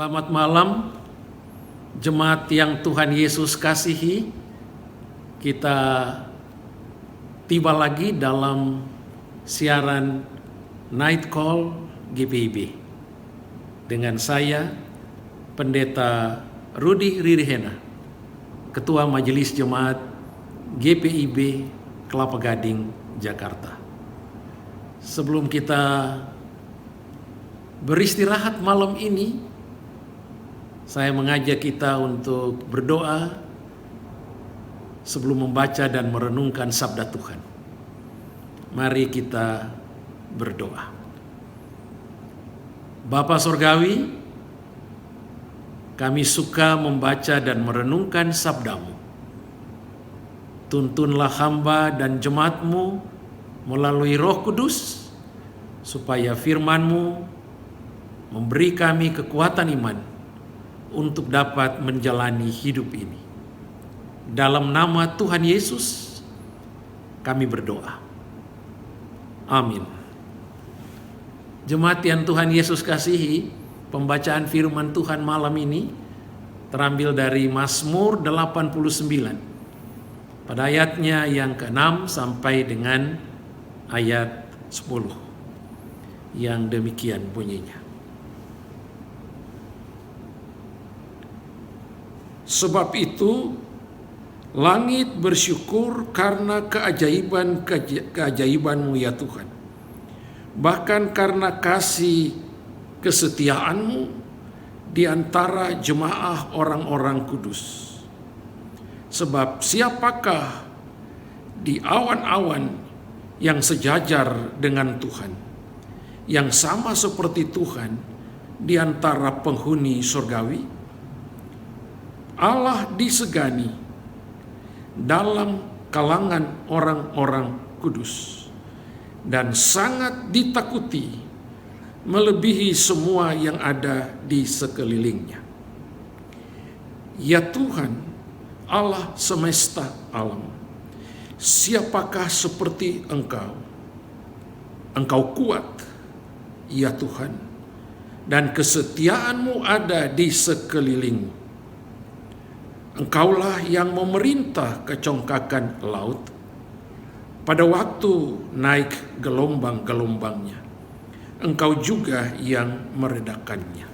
Selamat malam, jemaat yang Tuhan Yesus kasihi. Kita tiba lagi dalam siaran Night Call GPIB dengan saya, Pendeta Rudi Ririhena, Ketua Majelis Jemaat GPIB Kelapa Gading, Jakarta. Sebelum kita beristirahat malam ini, saya mengajak kita untuk berdoa sebelum membaca dan merenungkan sabda Tuhan. Mari kita berdoa. Bapa Sorgawi, kami suka membaca dan merenungkan sabdamu. Tuntunlah hamba dan jemaatmu melalui Roh Kudus, supaya firman-Mu memberi kami kekuatan iman untuk dapat menjalani hidup ini. Dalam nama Tuhan Yesus kami berdoa. Amin. Jemaat yang Tuhan Yesus kasihi, pembacaan firman Tuhan malam ini terambil dari Mazmur 89 pada ayatnya yang ke-6 sampai dengan ayat 10, yang demikian bunyinya. Sebab itu, langit bersyukur karena keajaiban-Mu ya Tuhan. Bahkan karena kasih kesetiaan-Mu di antara jemaah orang-orang kudus. Sebab siapakah di awan-awan yang sejajar dengan Tuhan, yang sama seperti Tuhan di antara penghuni surgawi? Allah disegani dalam kalangan orang-orang kudus dan sangat ditakuti melebihi semua yang ada di sekelilingnya. Ya Tuhan, Allah semesta alam, siapakah seperti Engkau? Engkau kuat, ya Tuhan, dan kesetiaan-Mu ada di sekelilingmu. Engkaulah yang memerintah kecongkakan laut pada waktu naik gelombang-gelombangnya. Engkau juga yang meredakannya.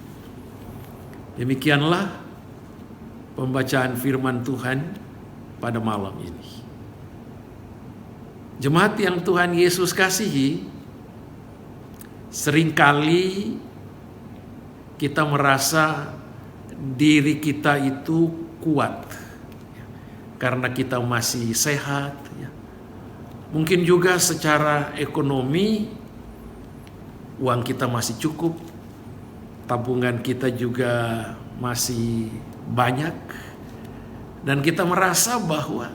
Demikianlah pembacaan firman Tuhan pada malam ini. Jemaat yang Tuhan Yesus kasihi, seringkali kita merasa diri kita itu kuat karena kita masih sehat, ya. Mungkin juga secara ekonomi uang kita masih cukup, tabungan kita juga masih banyak, dan kita merasa bahwa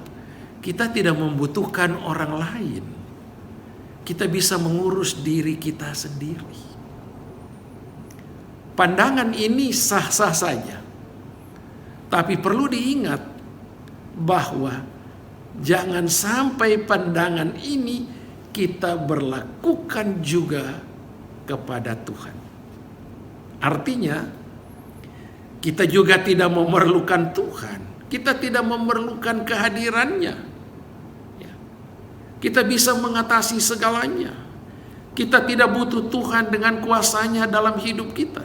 kita tidak membutuhkan orang lain. Kita bisa mengurus diri kita sendiri. Pandangan ini sah-sah saja. Tapi perlu diingat bahwa jangan sampai pandangan ini kita berlakukan juga kepada Tuhan. Artinya, kita juga tidak memerlukan Tuhan. Kita tidak memerlukan kehadirannya. Kita bisa mengatasi segalanya. Kita tidak butuh Tuhan dengan kuasanya dalam hidup kita.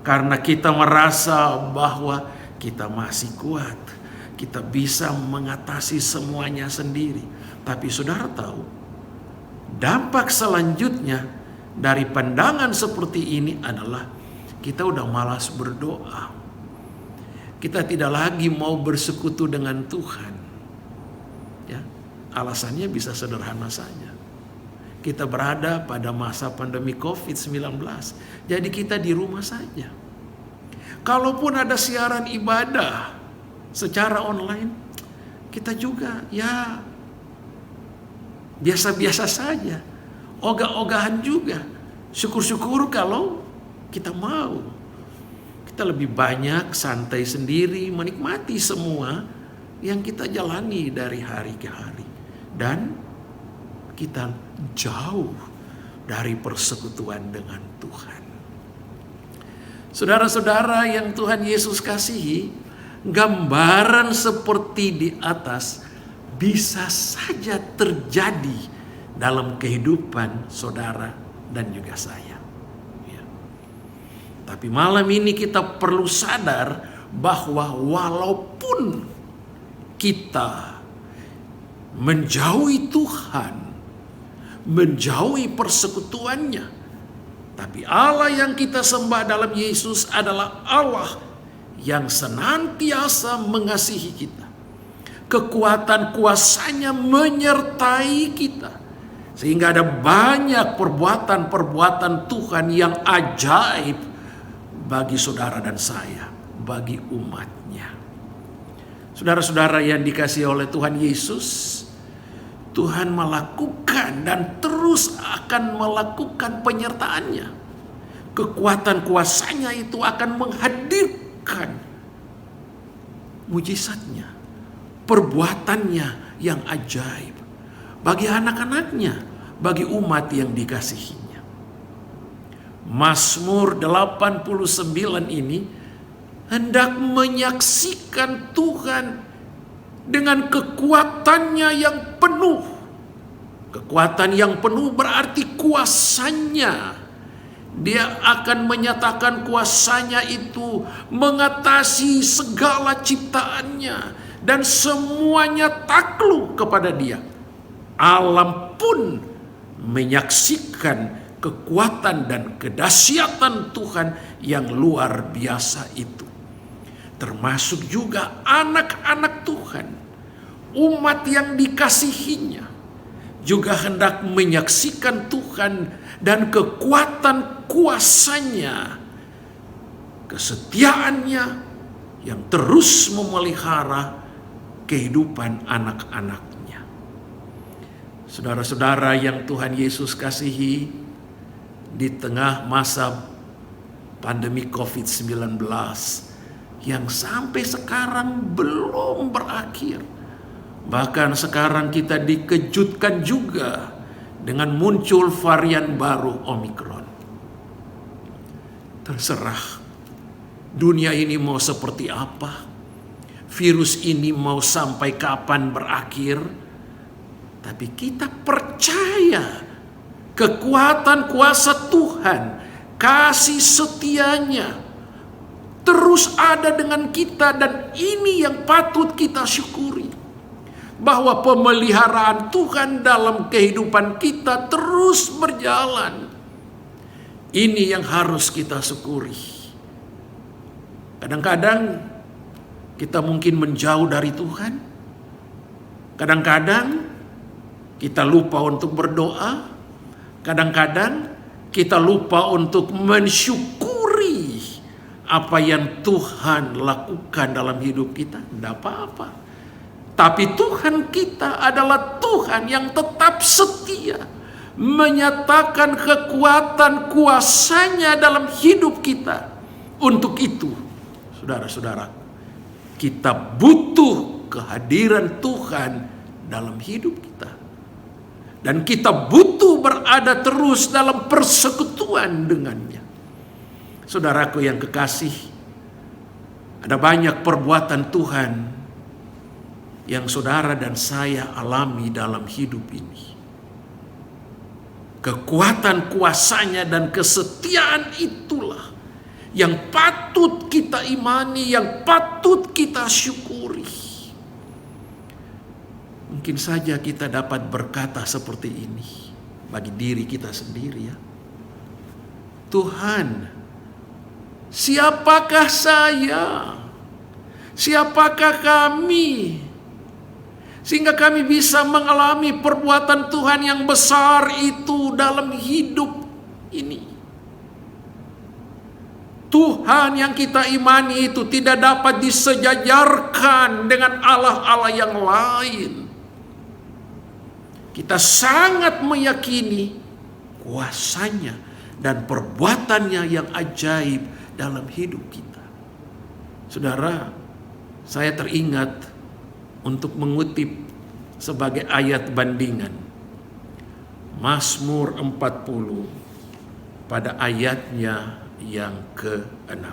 Karena kita merasa bahwa kita masih kuat, kita bisa mengatasi semuanya sendiri. Tapi saudara tahu, dampak selanjutnya dari pandangan seperti ini adalah kita udah malas berdoa. Kita tidak lagi mau bersekutu dengan Tuhan. Ya, alasannya bisa sederhana saja. Kita berada pada masa pandemi COVID-19, jadi kita di rumah saja. Kalaupun ada siaran ibadah secara online, kita juga ya biasa-biasa saja. Ogah-ogahan juga. Syukur-syukur kalau kita mau. Kita lebih banyak santai sendiri, menikmati semua yang kita jalani dari hari ke hari. Dan kita jauh dari persekutuan dengan Tuhan. Saudara-saudara yang Tuhan Yesus kasihi, gambaran seperti di atas bisa saja terjadi dalam kehidupan saudara dan juga saya. Ya. Tapi malam ini kita perlu sadar bahwa walaupun kita menjauhi Tuhan, menjauhi persekutuannya, tapi Allah yang kita sembah dalam Yesus adalah Allah yang senantiasa mengasihi kita. Kekuatan kuasanya menyertai kita. Sehingga ada banyak perbuatan-perbuatan Tuhan yang ajaib bagi saudara dan saya, bagi umatnya. Saudara-saudara yang dikasihi oleh Tuhan Yesus, Tuhan melakukan dan terus akan melakukan penyertaannya. Kekuatan kuasanya itu akan menghadirkan mujizatnya, perbuatannya yang ajaib bagi anak-anaknya, bagi umat yang dikasihinya. Mazmur 89 ini hendak menyaksikan Tuhan dengan kekuatannya yang penuh. Kekuatan yang penuh berarti kuasanya. Dia akan menyatakan kuasanya itu mengatasi segala ciptaannya. Dan semuanya takluk kepada dia. Alam pun menyaksikan kekuatan dan kedahsyatan Tuhan yang luar biasa itu. Termasuk juga anak-anak Tuhan, umat yang dikasihinya, juga hendak menyaksikan Tuhan dan kekuatan kuasanya, kesetiaannya yang terus memelihara kehidupan anak-anaknya. Saudara-saudara yang Tuhan Yesus kasihi, di tengah masa pandemi COVID-19 yang sampai sekarang belum berakhir. Bahkan sekarang kita dikejutkan juga dengan muncul varian baru Omikron. Terserah dunia ini mau seperti apa, virus ini mau sampai kapan berakhir, tapi kita percaya kekuatan kuasa Tuhan, kasih setianya terus ada dengan kita, dan ini yang patut kita syukuri. Bahwa pemeliharaan Tuhan dalam kehidupan kita terus berjalan. Ini yang harus kita syukuri. Kadang-kadang kita mungkin menjauh dari Tuhan. Kadang-kadang kita lupa untuk berdoa. Kadang-kadang kita lupa untuk mensyukuri apa yang Tuhan lakukan dalam hidup kita. Tidak apa-apa. Tapi Tuhan kita adalah Tuhan yang tetap setia, menyatakan kekuatan kuasanya dalam hidup kita. Untuk itu, saudara-saudara, kita butuh kehadiran Tuhan dalam hidup kita. Dan kita butuh berada terus dalam persekutuan dengannya. Saudaraku yang kekasih, ada banyak perbuatan Tuhan yang saudara dan saya alami dalam hidup ini. Kekuatan kuasanya dan kesetiaan itulah yang patut kita imani, yang patut kita syukuri. Mungkin saja kita dapat berkata seperti ini bagi diri kita sendiri, ya. Tuhan, siapakah saya? Siapakah kami? Sehingga kami bisa mengalami perbuatan Tuhan yang besar itu dalam hidup ini. Tuhan yang kita imani itu tidak dapat disejajarkan dengan Allah-Allah yang lain. Kita sangat meyakini kuasanya dan perbuatannya yang ajaib dalam hidup kita. Saudara, saya teringat untuk mengutip sebagai ayat bandingan Mazmur 40 pada ayatnya yang ke-6.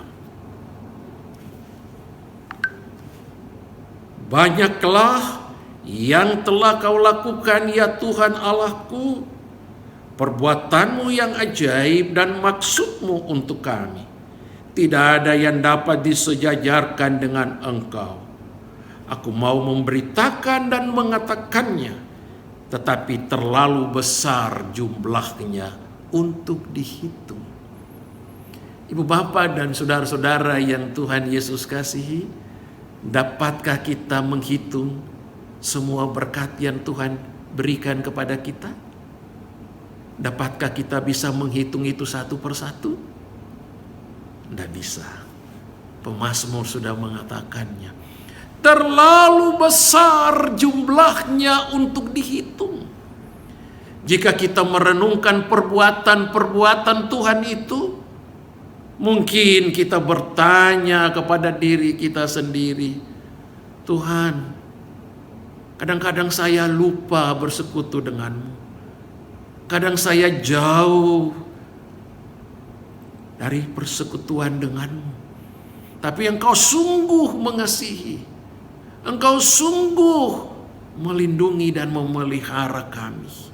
Banyaklah yang telah kau lakukan ya Tuhan Allahku, perbuatanmu yang ajaib dan maksudmu untuk kami. Tidak ada yang dapat disejajarkan dengan Engkau. Aku mau memberitakan dan mengatakannya, tetapi terlalu besar jumlahnya untuk dihitung. Ibu bapak dan saudara-saudara yang Tuhan Yesus kasihi, dapatkah kita menghitung semua berkat yang Tuhan berikan kepada kita? Dapatkah kita bisa menghitung itu satu persatu? Tidak bisa. Pemazmur sudah mengatakannya. Terlalu besar jumlahnya untuk dihitung. Jika kita merenungkan perbuatan-perbuatan Tuhan itu, mungkin kita bertanya kepada diri kita sendiri, Tuhan, kadang-kadang saya lupa bersekutu denganmu. Kadang saya jauh dari persekutuan denganmu. Tapi Engkau sungguh mengasihi. Engkau sungguh melindungi dan memelihara kami.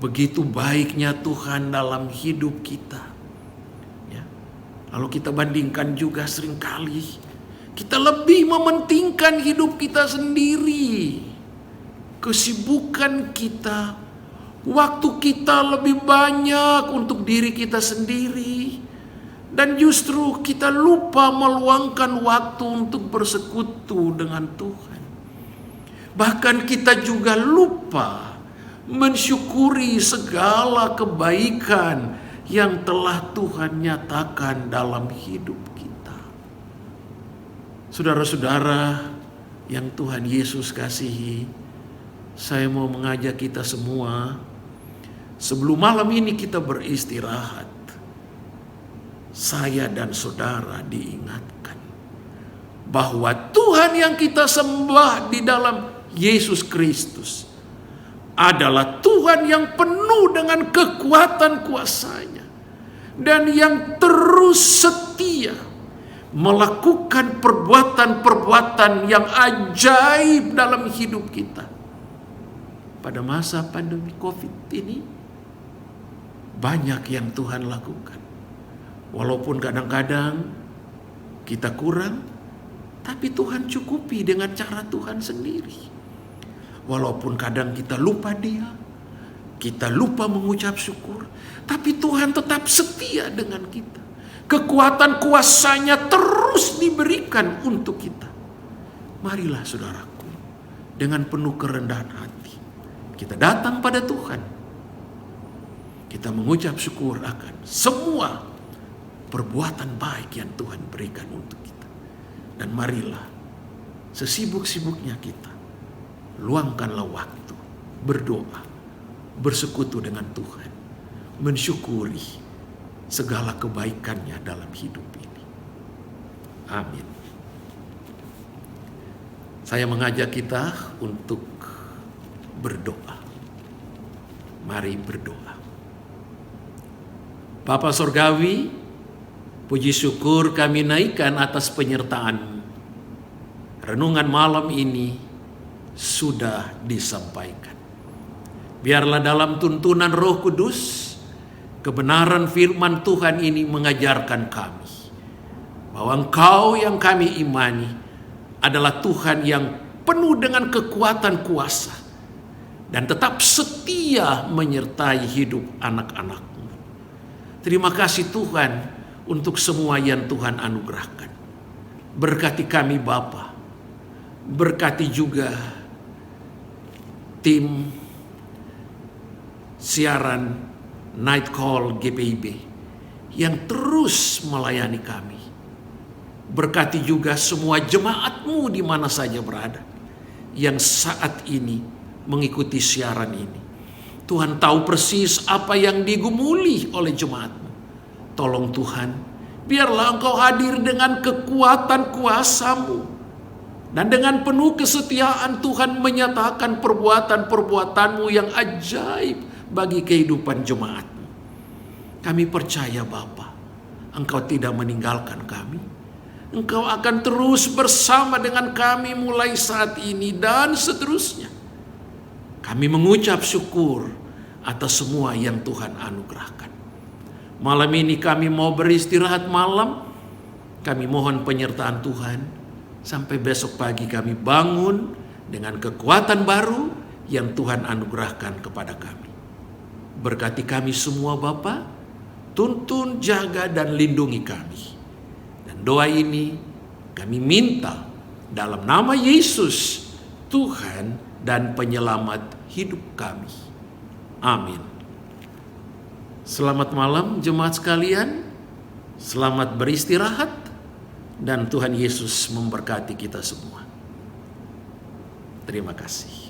Begitu baiknya Tuhan dalam hidup kita. Ya. Lalu kita bandingkan juga seringkali kita lebih mementingkan hidup kita sendiri. Kesibukan kita, waktu kita lebih banyak untuk diri kita sendiri. Dan justru kita lupa meluangkan waktu untuk bersekutu dengan Tuhan. Bahkan kita juga lupa mensyukuri segala kebaikan yang telah Tuhan nyatakan dalam hidup kita. Saudara-saudara yang Tuhan Yesus kasihi, saya mau mengajak kita semua, sebelum malam ini kita beristirahat, saya dan saudara diingatkan bahwa Tuhan yang kita sembah di dalam Yesus Kristus adalah Tuhan yang penuh dengan kekuatan kuasa-Nya dan yang terus setia melakukan perbuatan-perbuatan yang ajaib dalam hidup kita. Pada masa pandemi COVID ini, banyak yang Tuhan lakukan. Walaupun kadang-kadang kita kurang, tapi Tuhan cukupi dengan cara Tuhan sendiri. Walaupun kadang kita lupa Dia, kita lupa mengucap syukur, tapi Tuhan tetap setia dengan kita. Kekuatan kuasa-Nya terus diberikan untuk kita. Marilah saudaraku, dengan penuh kerendahan hati, kita datang pada Tuhan. Kita mengucap syukur akan semua perbuatan baik yang Tuhan berikan untuk kita. Dan marilah sesibuk-sibuknya kita, luangkanlah waktu berdoa, bersekutu dengan Tuhan, mensyukuri segala kebaikan-Nya dalam hidup ini. Amin. Saya mengajak kita untuk berdoa. Mari berdoa. Bapa Sorgawi, puji syukur kami naikkan atas penyertaan-Mu. Renungan malam ini sudah disampaikan. Biarlah dalam tuntunan Roh Kudus, kebenaran firman Tuhan ini mengajarkan kami bahwa Engkau yang kami imani adalah Tuhan yang penuh dengan kekuatan kuasa dan tetap setia menyertai hidup anak-anak-Mu. Terima kasih Tuhan untuk semua yang Tuhan anugerahkan. Berkati kami Bapa, berkati juga tim siaran Night Call GPIB yang terus melayani kami. Berkati juga semua jemaat-Mu di mana saja berada, yang saat ini mengikuti siaran ini. Tuhan tahu persis apa yang digumuli oleh jemaat-Mu. Tolong Tuhan, biarlah Engkau hadir dengan kekuatan kuasa-Mu. Dan dengan penuh kesetiaan Tuhan menyatakan perbuatan-perbuatan-Mu yang ajaib bagi kehidupan jemaat-Mu. Kami percaya Bapa, Engkau tidak meninggalkan kami. Engkau akan terus bersama dengan kami mulai saat ini dan seterusnya. Kami mengucap syukur atas semua yang Tuhan anugerahkan. Malam ini kami mau beristirahat malam. Kami mohon penyertaan Tuhan. Sampai besok pagi kami bangun dengan kekuatan baru yang Tuhan anugerahkan kepada kami. Berkati kami semua Bapa, tuntun, jaga, dan lindungi kami. Dan doa ini kami minta dalam nama Yesus, Tuhan dan Penyelamat hidup kami. Amin. Selamat malam jemaat sekalian, selamat beristirahat, dan Tuhan Yesus memberkati kita semua. Terima kasih.